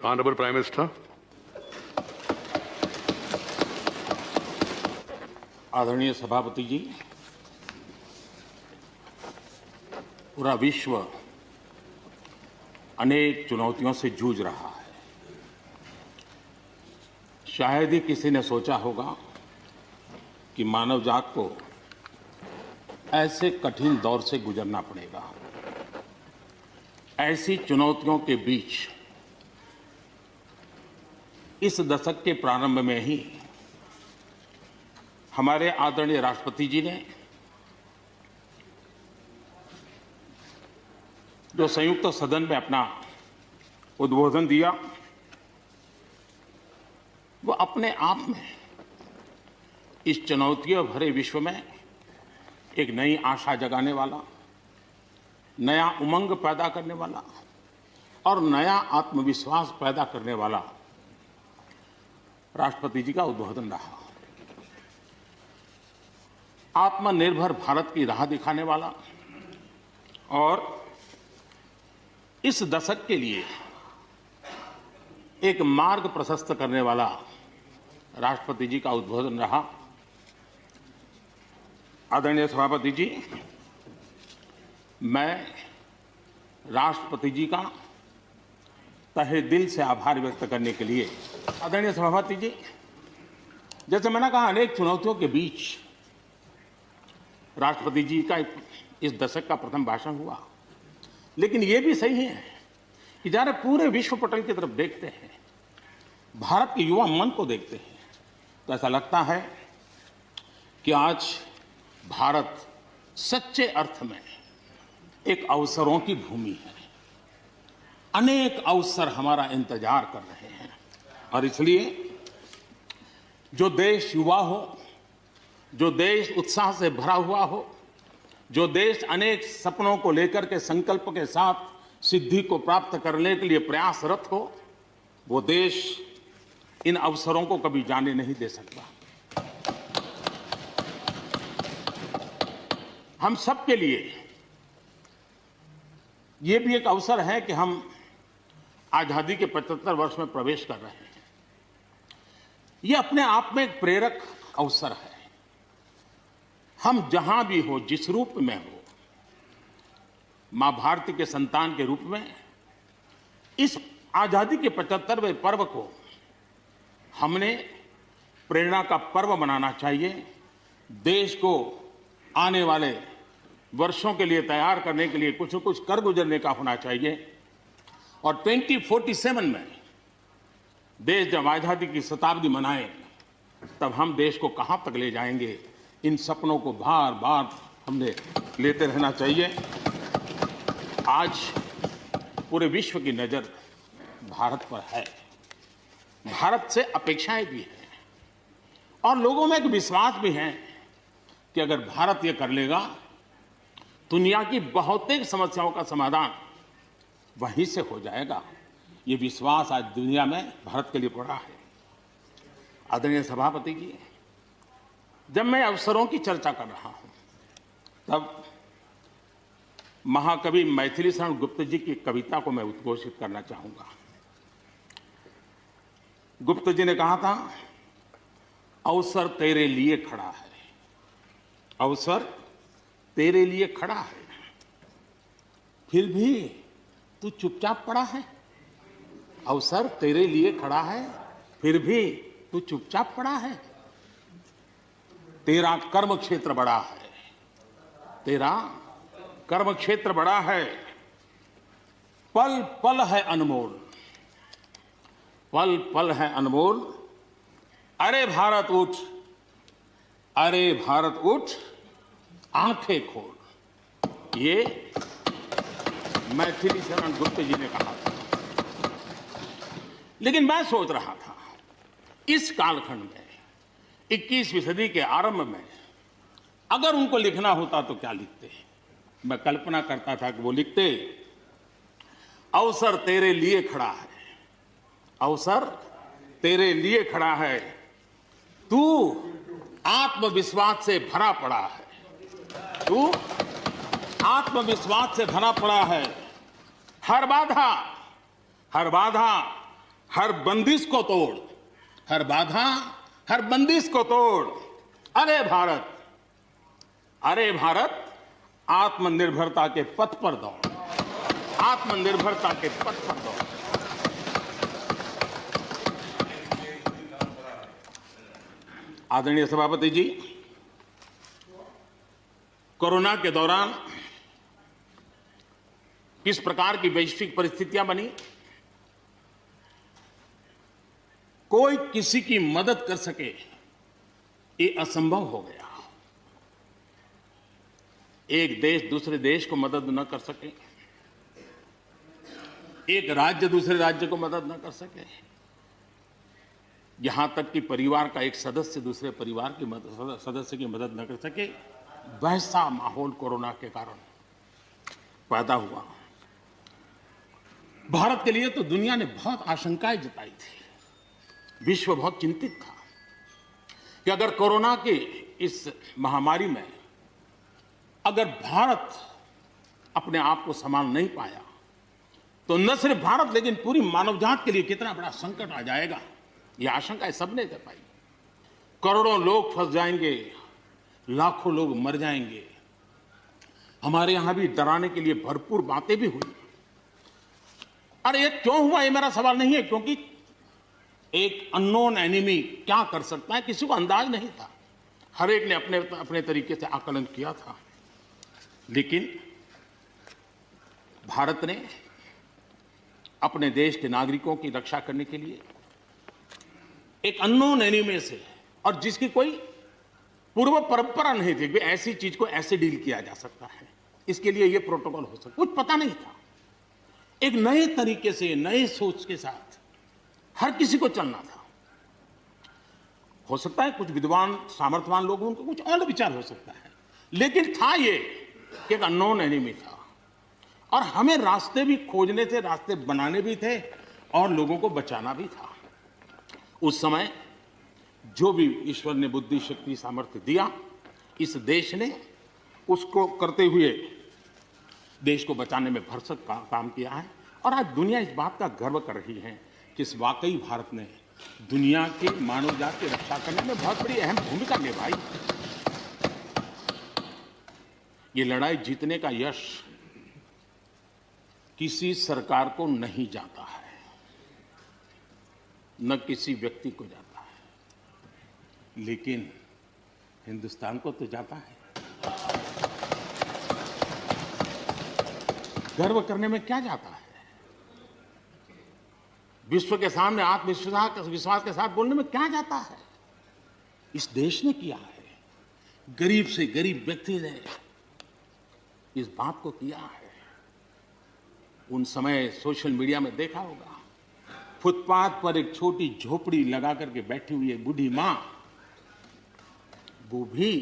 Honorable Prime Minister. आदरणीय सभापति जी, पूरा विश्व अनेक चुनौतियों से जूझ रहा है। शायद ही किसी ने सोचा होगा कि मानव जात को ऐसे कठिन दौर से गुजरना पड़ेगा। ऐसी चुनौतियों के बीच इस दशक के प्रारंभ में ही हमारे आदरणीय राष्ट्रपति जी ने जो संयुक्त सदन में अपना उद्बोधन दिया, वो अपने आप में इस चुनौतियों भरे विश्व में एक नई आशा जगाने वाला, नया उमंग पैदा करने वाला और नया आत्मविश्वास पैदा करने वाला राष्ट्रपति जी का उद्बोधन रहा। आत्मनिर्भर भारत की राह दिखाने वाला और इस दशक के लिए एक मार्ग प्रशस्त करने वाला राष्ट्रपति जी का उद्बोधन रहा। आदरणीय सभापति जी, मैं राष्ट्रपति जी का तहे दिल से आभार व्यक्त करने के लिए, आदरणीय सभापति जी, जैसे मैंने कहा, अनेक चुनौतियों के बीच राष्ट्रपति जी का इस दशक का प्रथम भाषण हुआ, लेकिन यह भी सही है कि जब पूरे विश्व पटल की तरफ देखते हैं, भारत के युवा मन को देखते हैं, तो ऐसा लगता है कि आज भारत सच्चे अर्थ में एक अवसरों की भूमि है। अनेक अवसर हमारा इंतजार कर रहे हैं और इसलिए जो देश युवा हो, जो देश उत्साह से भरा हुआ हो, जो देश अनेक सपनों को लेकर के संकल्प के साथ सिद्धि को प्राप्त करने के लिए प्रयासरत हो, वो देश इन अवसरों को कभी जाने नहीं दे सकता। हम सबके लिए ये भी एक अवसर है कि हम आजादी के 75 वर्ष में प्रवेश कर रहे हैं। ये अपने आप में एक प्रेरक अवसर है। हम जहां भी हो, जिस रूप में हो, मां भारती के संतान के रूप में इस आजादी के 75वें पर्व को हमने प्रेरणा का पर्व बनाना चाहिए। देश को आने वाले वर्षों के लिए तैयार करने के लिए कुछ न कुछ कर गुजरने का होना चाहिए और 2047 में देश जब आजादी की शताब्दी मनाए, तब हम देश को कहां तक ले जाएंगे, इन सपनों को बार बार हमने लेते रहना चाहिए। आज पूरे विश्व की नजर भारत पर है। भारत से अपेक्षाएं भी हैं और लोगों में एक विश्वास भी है कि अगर भारत ये कर लेगा, दुनिया की बहुतेक समस्याओं का समाधान वहीं से हो जाएगा। ये विश्वास आज दुनिया में भारत के लिए पड़ा है। आदरणीय सभापति जी, जब मैं अवसरों की चर्चा कर रहा हूं, तब महाकवि मैथिली शरण गुप्त जी की कविता को मैं उद्घोषित करना चाहूंगा। गुप्त जी ने कहा था, अवसर तेरे लिए खड़ा है, अवसर तेरे लिए खड़ा है, फिर भी तू चुपचाप पड़ा है। अवसर तेरे लिए खड़ा है, फिर भी तू चुपचाप पड़ा है। तेरा कर्म क्षेत्र बड़ा है, तेरा कर्म क्षेत्र बड़ा है, पल पल है अनमोल, पल पल है अनमोल। अरे भारत उठ, अरे भारत उठ, आंखें खोल। ये मैथिली शरण गुप्त जी ने कहा था। लेकिन मैं सोच रहा था, इस कालखंड में 21वीं सदी के आरंभ में अगर उनको लिखना होता तो क्या लिखते? मैं कल्पना करता था कि वो लिखते, अवसर तेरे लिए खड़ा है, अवसर तेरे लिए खड़ा है, तू आत्मविश्वास से भरा पड़ा है, तू आत्मविश्वास से भरा पड़ा है। हर बाधा हर बंदिश को तोड़, हर बाधा, हर बंदिश को तोड़। अरे भारत, अरे भारत, आत्मनिर्भरता के पथ पर दौड़, आत्मनिर्भरता के पथ पर दौड़। आदरणीय सभापति जी, कोरोना के दौरान किस प्रकार की वैश्विक परिस्थितियां बनी, कोई किसी की मदद कर सके ये असंभव हो गया। एक देश दूसरे देश को मदद न कर सके, एक राज्य दूसरे राज्य को मदद न कर सके, यहां तक कि परिवार का एक सदस्य दूसरे परिवार की सदस्य की मदद न कर सके, वैसा माहौल कोरोना के कारण पैदा हुआ। भारत के लिए तो दुनिया ने बहुत आशंकाएं जताई थी, विश्व बहुत चिंतित था कि अगर कोरोना के इस महामारी में अगर भारत अपने आप को संभाल नहीं पाया तो न सिर्फ भारत लेकिन पूरी मानवजात के लिए कितना बड़ा संकट आ जाएगा, यह आशंकाएं सबने जताई। करोड़ों लोग फंस जाएंगे, लाखों लोग मर जाएंगे। हमारे यहां भी डराने के लिए भरपूर बातें भी हुई। अरे ये क्यों हुआ, ये मेरा सवाल नहीं है, क्योंकि एक अननोन एनिमी क्या कर सकता है किसी को अंदाज नहीं था। हर एक ने अपने अपने तरीके से आकलन किया था, लेकिन भारत ने अपने देश के नागरिकों की रक्षा करने के लिए एक अननोन एनिमी से, और जिसकी कोई पूर्व परंपरा नहीं थी कि ऐसी चीज को ऐसे डील किया जा सकता है, इसके लिए यह प्रोटोकॉल हो सकता, कुछ पता नहीं था। एक नए तरीके से, नए सोच के साथ हर किसी को चलना था। हो सकता है कुछ विद्वान सामर्थ्यवान लोग उनको कुछ और विचार हो सकता है, लेकिन था ये कि एक अननोन एनिमी था और हमें रास्ते भी खोजने थे, रास्ते बनाने भी थे और लोगों को बचाना भी था। उस समय जो भी ईश्वर ने बुद्धि, शक्ति, सामर्थ्य दिया, इस देश ने उसको करते हुए देश को बचाने में भरसक काम किया है। और आज दुनिया इस बात का गर्व कर रही है कि इस वाकई भारत ने दुनिया की मानवजात की रक्षा करने में बहुत बड़ी अहम भूमिका निभाई। ये लड़ाई जीतने का यश किसी सरकार को नहीं जाता है, न किसी व्यक्ति को जाता है, लेकिन हिंदुस्तान को तो जाता है। गर्व करने में क्या जाता है, विश्व के सामने आत्मविश्वास के साथ बोलने में क्या जाता है। इस देश ने किया है, गरीब से गरीब व्यक्ति ने इस बात को किया है। उन समय सोशल मीडिया में देखा होगा, फुटपाथ पर एक छोटी झोपड़ी लगा करके बैठी हुई एक बूढ़ी मां, वो भी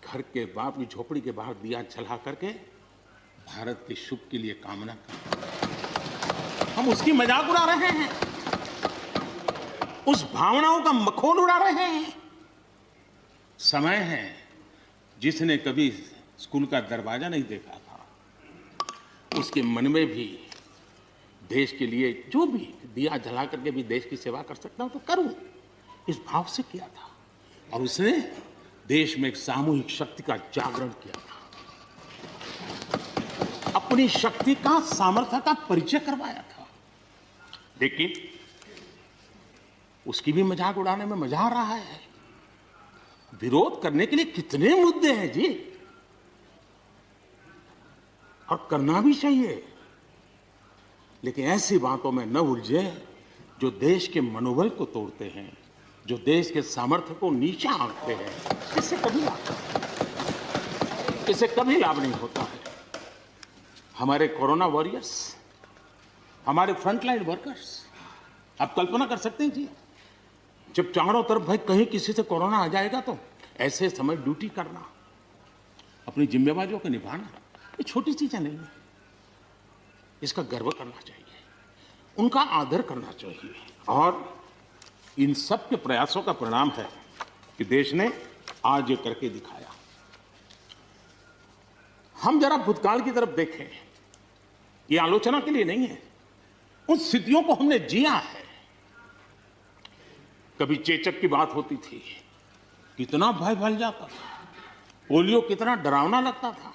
घर के बाप की झोपड़ी के बाहर दिया जला करके भारत के शुभ के लिए कामना कर, हम उसकी मजाक उड़ा रहे हैं, उस भावनाओं का मखौल उड़ा रहे हैं। समय है, जिसने कभी स्कूल का दरवाजा नहीं देखा था, उसके मन में भी देश के लिए जो भी दिया जला करके भी देश की सेवा कर सकता हूं तो करूं, इस भाव से किया था। और उसने देश में एक सामूहिक शक्ति का जागरण किया था, अपनी शक्ति का, सामर्थ्य का परिचय करवाया था। लेकिन उसकी भी मजाक उड़ाने में मजा आ रहा है। विरोध करने के लिए कितने मुद्दे हैं जी, और करना भी चाहिए, लेकिन ऐसी बातों में न उलझे जो देश के मनोबल को तोड़ते हैं, जो देश के सामर्थ्य को नीचे आंकते हैं। इससे कभी लाभ नहीं होता है। हमारे कोरोना वॉरियर्स, हमारे फ्रंटलाइन वर्कर्स, आप कल्पना कर सकते हैं जी, जब चारों तरफ भाई कहीं किसी से कोरोना आ जाएगा तो ऐसे समय ड्यूटी करना, अपनी जिम्मेवारियों को निभाना, ये छोटी चीजें नहीं है। इसका गर्व करना चाहिए, उनका आदर करना चाहिए। और इन सब के प्रयासों का परिणाम है कि देश ने आज ये करके दिखाया। हम जरा भूतकाल की तरफ देखें, ये आलोचना के लिए नहीं है, उन स्थितियों को हमने जिया है। कभी चेचक की बात होती थी, कितना भय फैल जाता था, पोलियो कितना डरावना लगता था,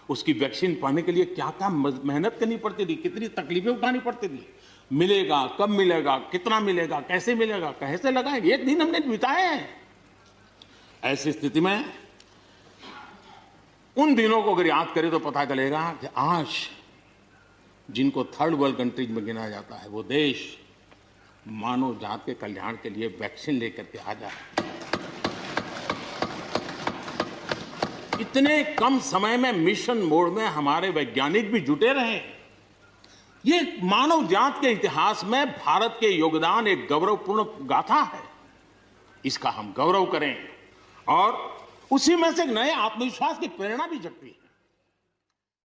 उसकी वैक्सीन पाने के लिए क्या क्या मेहनत करनी पड़ती थी, कितनी तकलीफें उठानी पड़ती थी, मिलेगा कब मिलेगा, कितना मिलेगा, कैसे मिलेगा, कैसे लगाएंगे, एक दिन हमने बिताए हैं। ऐसी स्थिति में उन दिनों को अगर याद करें तो पता चलेगा कि आज जिनको थर्ड वर्ल्ड कंट्रीज में गिना जाता है, वो देश मानव जात के कल्याण के लिए वैक्सीन लेकर के आ जाए। इतने कम समय में मिशन मोड में हमारे वैज्ञानिक भी जुटे रहे। ये मानव जात के इतिहास में भारत के योगदान एक गौरवपूर्ण गाथा है। इसका हम गौरव करें और उसी में से एक नए आत्मविश्वास की प्रेरणा भी जगती है।